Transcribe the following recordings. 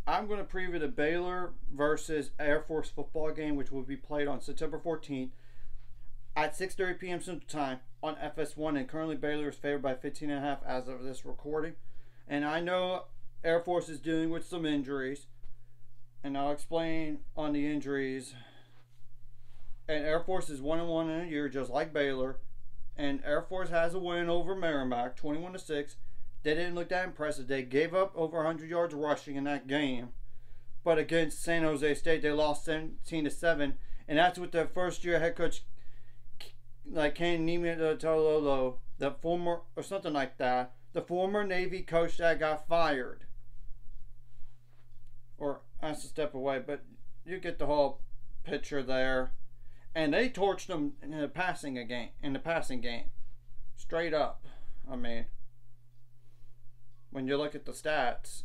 I'm going to preview the Baylor versus Air Force football game, which will be played on September 14th at 6:30 p.m. Central Time on FS1. And currently Baylor is favored by 15.5 as of this recording. And I know Air Force is dealing with some injuries, and I'll explain on the injuries. And Air Force is 1-1 in a year, just like Baylor. And Air Force has a win over Merrimack, 21-6. They didn't look that impressive. They gave up over 100 yards rushing in that game. But against San Jose State, they lost 17-7. And that's with their first-year head coach, like Ken Niumatalolo, the former, or something like that, the former Navy coach that got fired. Or that's a step away, but you get the whole picture there. And they torched them in the passing game. Straight up. I mean, when you look at the stats.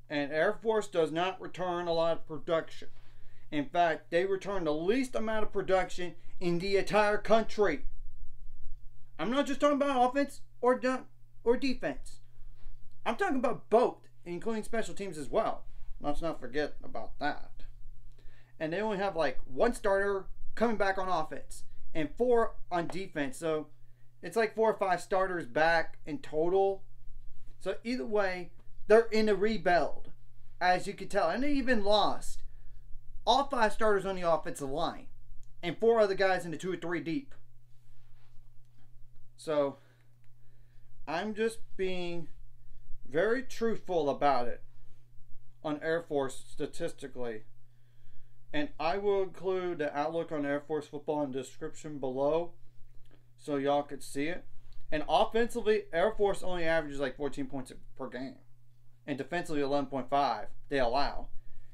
And Air Force does not return a lot of production. In fact, they return the least amount of production in the entire country. I'm not just talking about offense or defense. I'm talking about both, including special teams as well. Let's not forget about that. And they only have like one starter coming back on offense and 4 on defense. So it's like 4 or 5 starters back in total. So either way, they're in a rebuild, as you can tell. And they even lost all 5 starters on the offensive line and 4 other guys in the 2 or 3 deep. So I'm just being very truthful about it on Air Force statistically. And I will include the outlook on Air Force football in the description below so y'all could see it. And offensively, Air Force only averages like 14 points per game. And defensively, 11.5 they allow.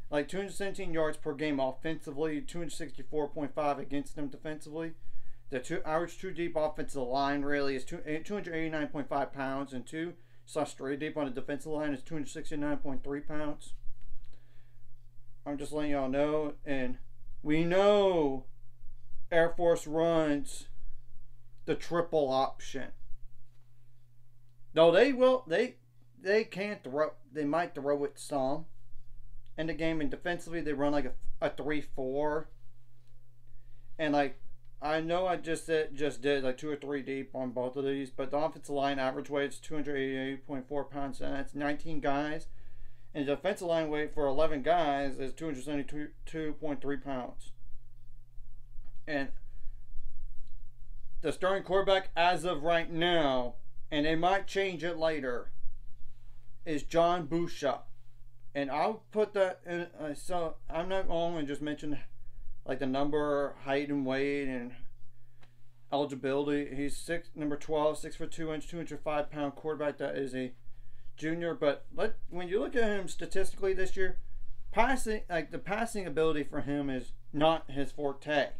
Like 217 yards per game offensively, 264.5 against them defensively. The average 2 deep offensive line really is 289.5 pounds, and 2/3 deep on the defensive line is 269.3 pounds. I'm just letting y'all know. And we know Air Force runs the triple option. Though they can't throw. They might throw it some in the game. And defensively, they run like a 3-4. And like I know I just did like 2 or 3 deep on both of these, but the offensive line average weight is 288.4 pounds, and that's 19 guys. And the defensive line weight for 11 guys is 272.3 pounds. And the starting quarterback as of right now, and they might change it later, is John Busha. And I'll put that in. So I'm not going to just mention like the number, height, and weight, and eligibility. He's number 12, 6'2", 205-pound quarterback. That is a junior. But when you look at him statistically this year, the passing ability for him is not his forte.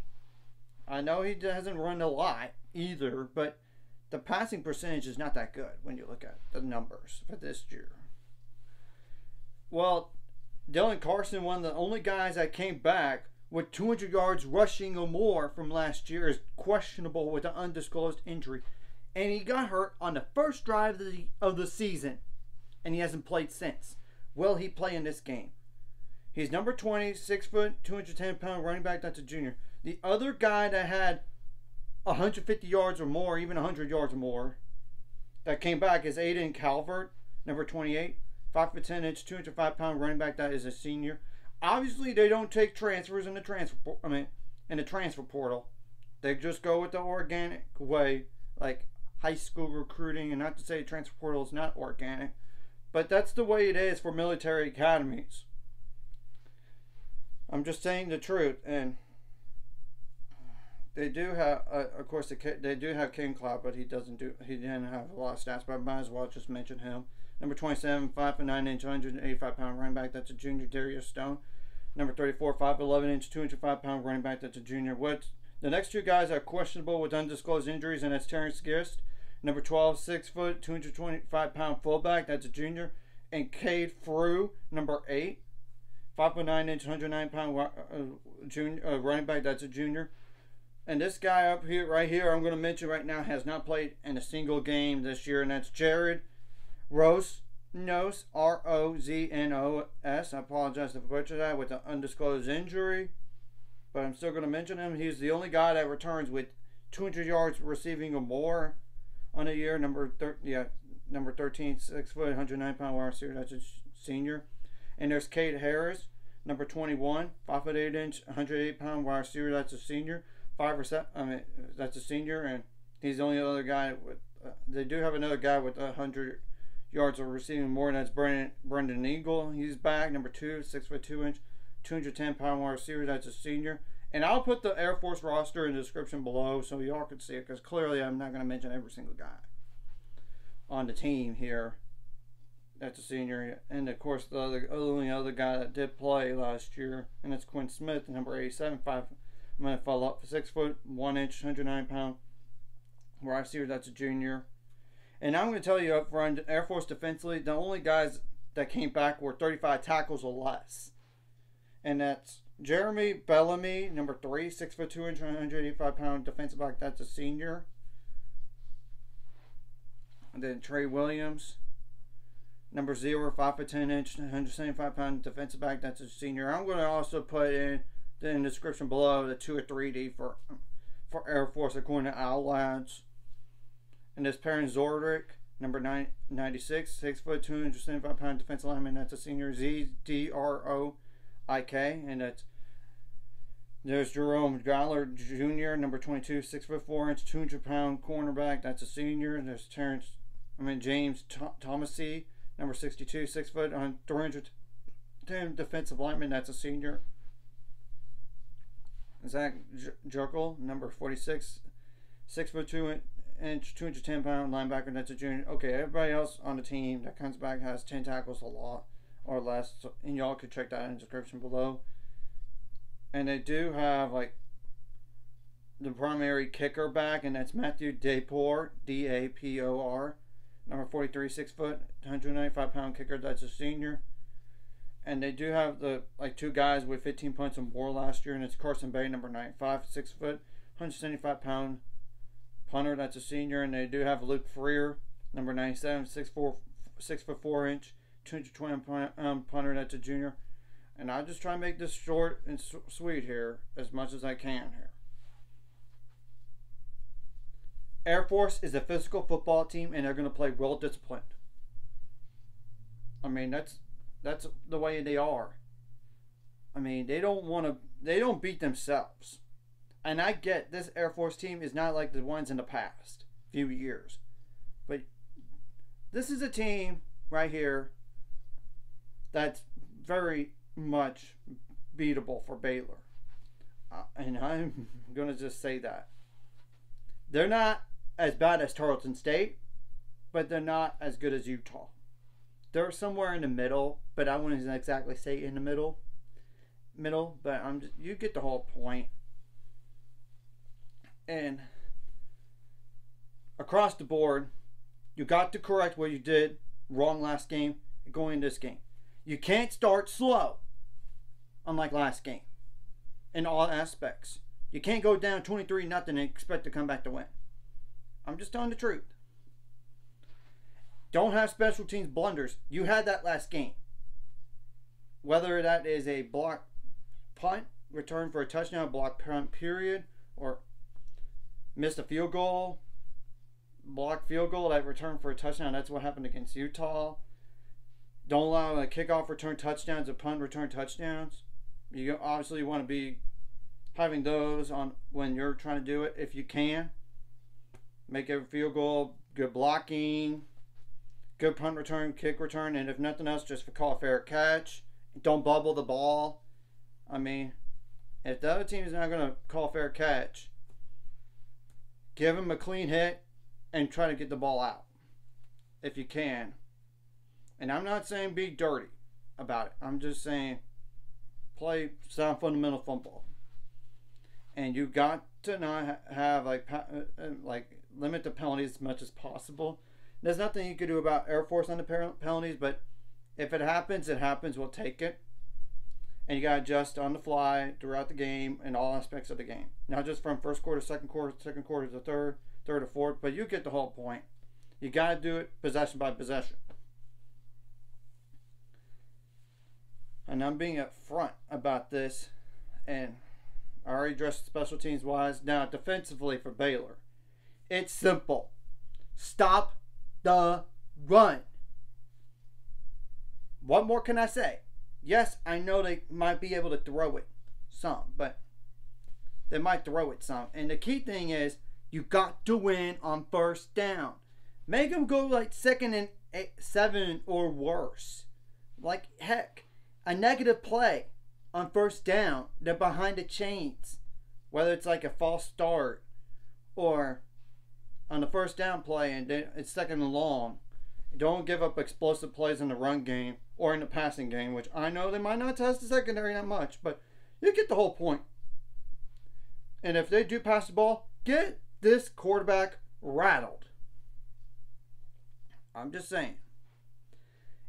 I know he hasn't run a lot either, but the passing percentage is not that good when you look at the numbers for this year. Well, Dylan Carson, one of the only guys that came back with 200 yards rushing or more from last year, is questionable with an undisclosed injury. And he got hurt on the first drive of the season, and he hasn't played since. Will he play in this game? He's number 20, 6 foot, 210-pound running back. That's a junior. The other guy that had 150 yards or more, even 100 yards or more, that came back is Aiden Calvert, number 28, 5'10", 205-pound running back. That is a senior. Obviously, they don't take transfers in the transfer portal. They just go with the organic way, like high school recruiting. And not to say transfer portal is not organic, but that's the way it is for military academies. I'm just saying the truth. And they do have, of course, they do have King Cloud, but he didn't have a lot of stats. But I might as well just mention him. Number 27, 5'9", 185-pound running back. That's a junior, Darius Stone. Number 34, 5'11", 205-pound running back. That's a junior. The next 2 guys are questionable with undisclosed injuries, and that's Terrence Gist. Number 12, 6 foot, 225-pound fullback. That's a junior. And Cade Frew, number 8, 5'9", 109-pound running back. That's a junior. And this guy up here, right here, I'm going to mention right now, has not played in a single game this year, and that's Jared Rose, Roznos, Roznos. I apologize if I butchered that, with an undisclosed injury, but I'm still going to mention him. He's the only guy that returns with 200 yards receiving or more on a year. Number 13, 6 foot, 109-pound wide receiver. That's a senior. And there's Kate Harris, number 21, 5 foot 8 inch, 108-pound wide receiver. That's a senior. That's a senior, and he's the only other guy with. They do have another guy with 100 yards of receiving more, and that's Brendan Eagle. He's back, number 2, 6 foot 2 inch, 210-pound wide receiver. That's a senior. And I'll put the Air Force roster in the description below so y'all can see it, because clearly I'm not going to mention every single guy on the team here. That's a senior. And of course, the only other guy that did play last year, and that's Quinn Smith, number 87, 5. I'm going to follow up for 6 foot 1 inch, 109-pound wide receiver. That's a junior. And I'm going to tell you up front, Air Force defensively, the only guys that came back were 35 tackles or less. And that's Jeremy Bellamy, number 3, 6 foot 2 inch, 185-pound defensive back. That's a senior. And then Trey Williams, number 0, 5 foot 10 inch, 175-pound defensive back. That's a senior. I'm going to also put in the description below the 2 or 3D for Air Force according to Outlads. And there's Perrin Zordrick, number 96, 6 foot 275-pound defensive lineman. That's a senior. Zdroik, and there's Jerome Gallard Jr., number 22, 6 foot 4 inch, 200-pound cornerback. That's a senior. And there's James Thomasy, number 62, 6 foot, 310 defensive lineman. That's a senior. Zach Jekyll, number 46, 6 foot 2 inch, 210-pound linebacker. That's a junior. Okay, everybody else on the team that comes back has 10 tackles a lot or less, and y'all could check that in the description below. And they do have like the primary kicker back, and that's Matthew Dapor, Dapor, number 43, 6 foot, 195-pound kicker. That's a senior. And they do have the 2 guys with 15 punts and more last year, and it's Carson Bay, number 95, 6 foot, 175-pound punter. That's a senior. And they do have Luke Freer, number 97, 6 foot 4 inch, 220-pound punter. That's a junior. And I'll just try to make this short and sweet here as much as I can here. Air Force is a physical football team, and they're going to play well disciplined. I mean, that's the way they are. I mean, they don't beat themselves. And I get this Air Force team is not like the ones in the past few years. But this is a team right here that's very much beatable for Baylor. And I'm going to just say that. They're not as bad as Tarleton State, but they're not as good as Utah. They're somewhere in the middle, but I wouldn't exactly say in the middle, but you get the whole point. And across the board, you got to correct what you did wrong last game going into this game. You can't start slow, unlike last game, in all aspects. You can't go down 23-0 and expect to come back to win. I'm just telling the truth. Don't have special teams blunders. You had that last game. Whether that is a block punt, return for a touchdown, block punt period, or missed a field goal, block field goal, that return for a touchdown. That's what happened against Utah. Don't allow a kickoff return touchdowns, a punt return touchdowns. You obviously want to be having those on when you're trying to do it if you can. Make every field goal, good blocking, good punt return, kick return, and if nothing else, just call a fair catch. Don't bubble the ball. I mean, if the other team is not going to call a fair catch, give them a clean hit and try to get the ball out if you can. And I'm not saying be dirty about it. I'm just saying play sound fundamental football. And you got to not have like limit the penalties as much as possible. There's nothing you can do about Air Force on the penalties, but if it happens, it happens. We'll take it. And you got to adjust on the fly throughout the game and all aspects of the game. Not just from first quarter, second quarter to third to fourth, but you get the whole point. You got to do it possession by possession. and I'm being upfront about this, and I already addressed special teams wise. Now, defensively for Baylor, it's simple. Stop the run. What more can I say? Yes, I know they might be able to throw it some, but they might throw it some. And the key thing is, you got to win on first down. Make them go like 2nd and 7 or worse. Like, heck, a negative play on first down, they're behind the chains. Whether it's like a false start or on the first down play and it's 2nd and long. Don't give up explosive plays in the run game or in the passing game, which I know they might not test the secondary that much, but you get the whole point. And if they do pass the ball, get this quarterback rattled. I'm just saying.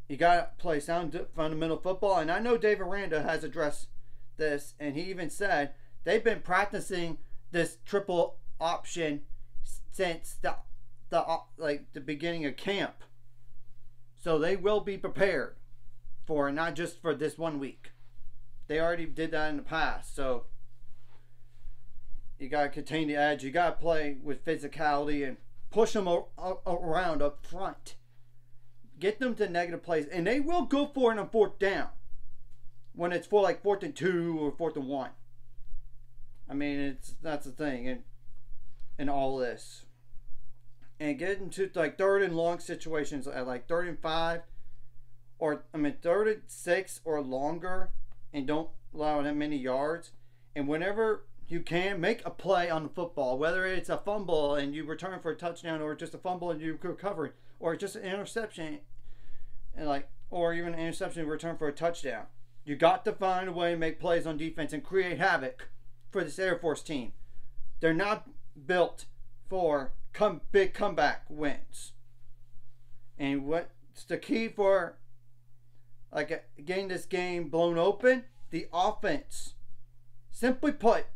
You got to play sound fundamental football. And I know Dave Aranda has addressed this, and he even said they've been practicing this triple option since the beginning of camp. So they will be prepared for it, not just for this 1 week. They already did that in the past. So you got to contain the edge. You got to play with physicality and push them around up front. Get them to negative plays. And they will go for it on 4th down. When it's for like 4th and 2 or 4th and 1. I mean, that's the thing in all this. And get into like 3rd and long situations at like 3rd and 5. Or, 3rd and 6 or longer. And don't allow that many yards. And whenever you can, make a play on the football. Whether it's a fumble and you return for a touchdown, or just a fumble and you recover it, or just an interception, and or even an interception and return for a touchdown. You got to find a way to make plays on defense and create havoc for this Air Force team. They're not built for big comeback wins. And what's the key for getting this game blown open? The offense. Simply put,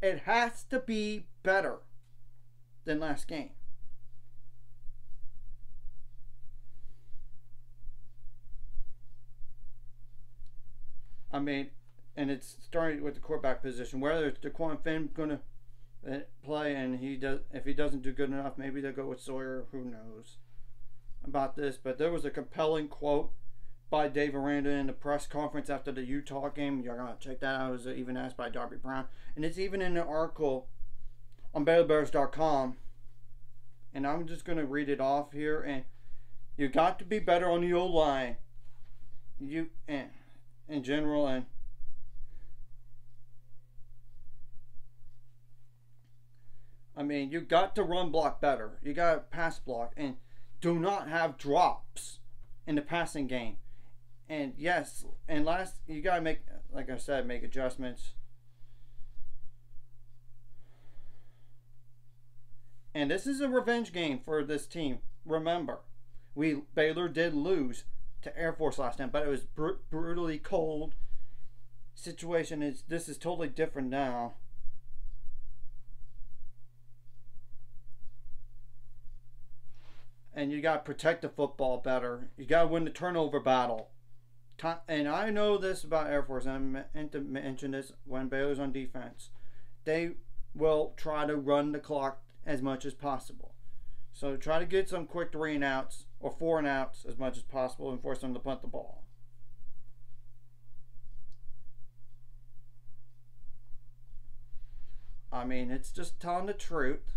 it has to be better than last game. And it's starting with the quarterback position. Whether it's DeQuan Finn going to play, and if he doesn't do good enough, maybe they'll go with Sawyer. Who knows about this? But there was a compelling quote by Dave Aranda in the press conference after the Utah game. You're going to check that out. It was even asked by Darby Brown. And it's even in an article on BaylorBears.com. And I'm just going to read it off here. And you got to be better on the O-line. In general, and you got to run block better. You got to pass block, and do not have drops in the passing game. And yes, and last, you got to make, like I said, make adjustments. And this is a revenge game for this team. Remember, Baylor did lose to Air Force last time, but it was brutally cold. This is totally different now. And you got to protect the football better. You got to win the turnover battle. And I know this about Air Force, and I meant to mention this when Baylor's on defense. They will try to run the clock as much as possible. So try to get some quick 3 and outs or 4 and outs as much as possible and force them to punt the ball. It's just telling the truth.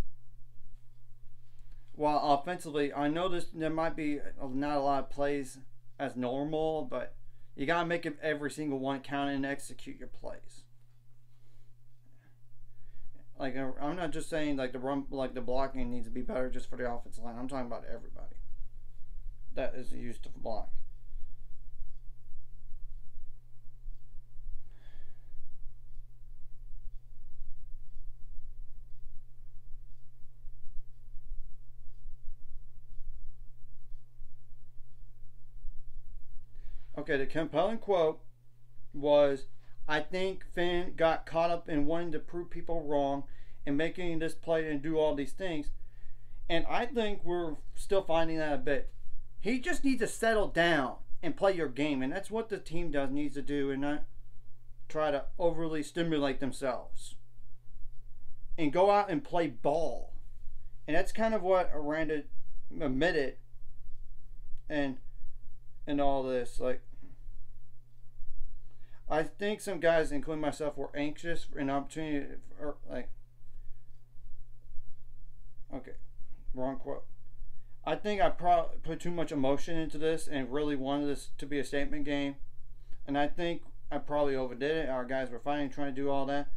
While offensively, I know there might be not a lot of plays as normal, but you got to make every single one count and execute your plays. I'm not just saying the blocking needs to be better just for the offensive line. I'm talking about everybody that is used to block. Okay, the compelling quote was, I think Finn got caught up in wanting to prove people wrong and making this play and do all these things. And I think we're still finding that a bit. He just needs to settle down and play your game. And that's what the team needs to do, and not try to overly stimulate themselves. And go out and play ball. And that's kind of what Aranda admitted and all this. Like, I think some guys, including myself, were anxious for an opportunity, or like, okay, wrong quote. I think I probably put too much emotion into this and really wanted this to be a statement game. And I think I probably overdid it. Our guys were fighting, trying to do all that.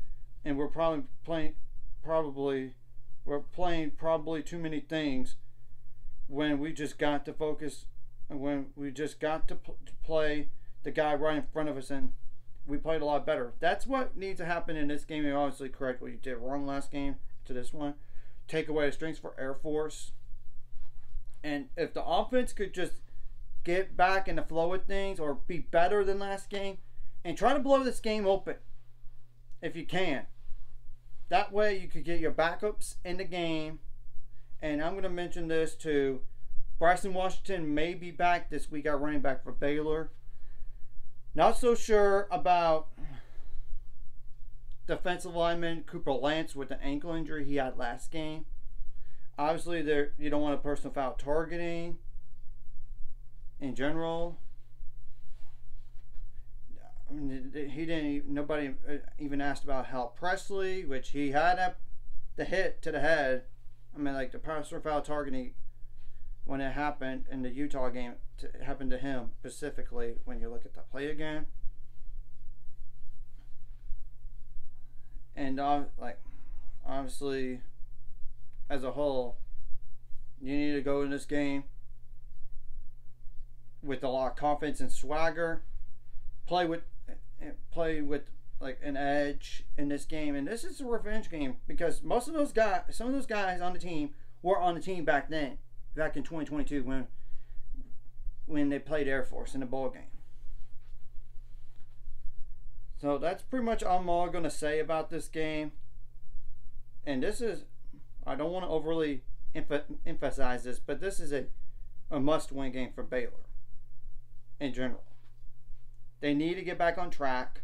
And we're probably playing too many things when we just got to focus, when we just got to play the guy right in front of us, and we played a lot better. That's what needs to happen in this game. You obviously correct what you did wrong last game to this one. Take away the strengths for Air Force. And if the offense could just get back in the flow of things or be better than last game and try to blow this game open if you can. That way you could get your backups in the game. And I'm going to mention this too. Bryson Washington may be back this week, our running back for Baylor. Not so sure about defensive lineman Cooper Lance with the ankle injury he had last game. Obviously, you don't want a personal foul targeting in general. Nobody even asked about Hal Presley, which he had the hit to the head. I mean, like the personal foul targeting when it happened in the Utah game, it happened to him specifically when you look at the play again. And obviously, as a whole, you need to go in this game with a lot of confidence and swagger. Play with like an edge in this game, and this is a revenge game because some of those guys on the team were on the team back in 2022 when they played Air Force in the bowl game. So that's pretty much all I'm going to say about this game. And this is, I don't want to overly emphasize this, but this is a must-win game for Baylor in general. They need to get back on track,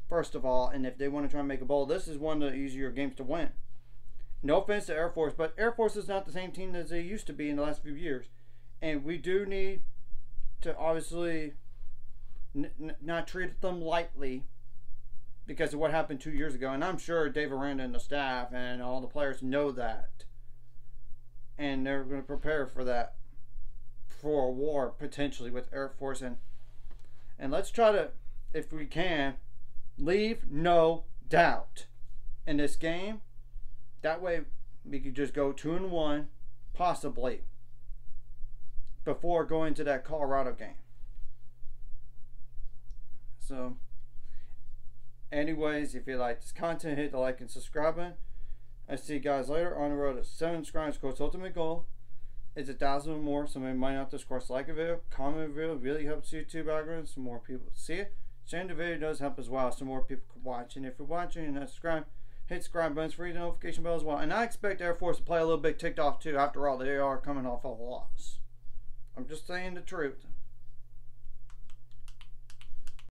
first of all, and if they want to try and make a bowl, this is one of the easier games to win. No offense to Air Force, but Air Force is not the same team as they used to be in the last few years. And we do need to obviously not treat them lightly because of what happened 2 years ago. And I'm sure Dave Aranda and the staff and all the players know that. And they're going to prepare for that, for a war potentially with Air Force. And let's try to, if we can, leave no doubt in this game. That way we could just go 2-1, possibly, before going to that Colorado game. So, anyways, if you like this content, hit the like and subscribe button. I see you guys later. On the road to 7 subscribers. Course, ultimate goal is 1,000 or more. Somebody might not just course like a video, comment a video. Really helps YouTube algorithm. Some more people see it. Sharing the video does help as well, so more people can watch. And if you're watching and not subscribed, hit subscribe buttons for the notification bell as well. And I expect Air Force to play a little bit ticked off too. After all, they are coming off a loss. I'm just saying the truth.